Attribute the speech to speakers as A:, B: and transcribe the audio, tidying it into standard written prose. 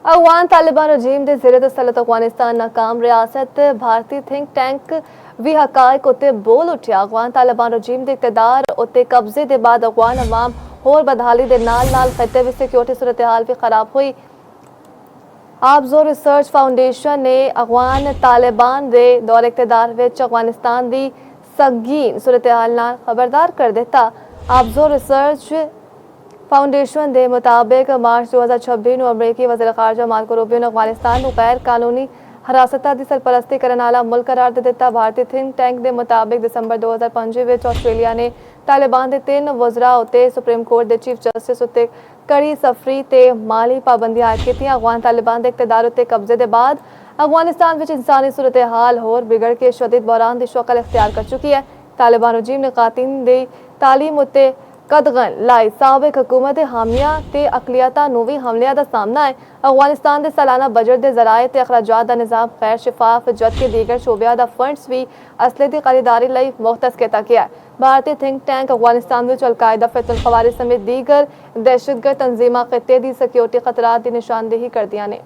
A: अफगान तालिबान रजीम के ज़ेरे तसल्लुत अफगानिस्तान नाकाम रियासत भारतीय थिंक टैंक भी हकायक उत्ते बोल उठिया। अफगान तालिबान रजीम के इकतदार उत्ते कब्जे के बाद अफगान अवाम होर बदहाली के नाल नाल खिते में सिक्योरिटी सूरत हाल भी खराब हुई। आपजो रिसर्च फाउंडेशन ने अफगान तालिबान के दौरे इकतदार विच अफगानिस्तान की संगीन सूरत हाल नाल खबरदार कर दिता। आपजो रिसर्च फाउंडेशन के मुताबिक मार्च 2026 में अमरीकी वज़ीर ख़ारजा मार्को रूबियो ने अफगानिस्तान को गैर कानूनी हिरासत की सरपरस्ती करने वाला मुल्क करार दे दिता। भारतीय थिंक टैंक के मुताबिक दिसंबर 2005 में ऑस्ट्रेलिया ने तालिबान के 3 वज़रा उत्ते सुप्रीम कोर्ट के चीफ जस्टिस उत्ते कड़ी सफरी ते माली पाबंदियां आयद की। अफगान तालिबान के इकतदार उत्ते कब्जे के बाद अफगानिस्तान में इंसानी सूरत हाल होर बिगड़ के शदीद बहरान की शक्ल इख्तियार कर चुकी है। तालिबान रजीम ने खातन की तालीम उत्ते कदगन लाई साबिक हुकूमत हामिया ते अकलियता नूवी हमलियां का सामना है। अफगानिस्तान के सालाना बजट के जराए ते अखराजात का निज़ाम गैर शफाफ जबकि दीगर शोबिया का फंड्स भी असले की खरीदारी लई मुख्तस किया गया है। भारतीय थिंक टैंक अफगानिस्तान में अलकायदा फैतुल खवारिज समेत दीगर दहशतगर्द तंजीमां खिते की सिक्योरिटी खतरात की निशानदेही कर दिया ने।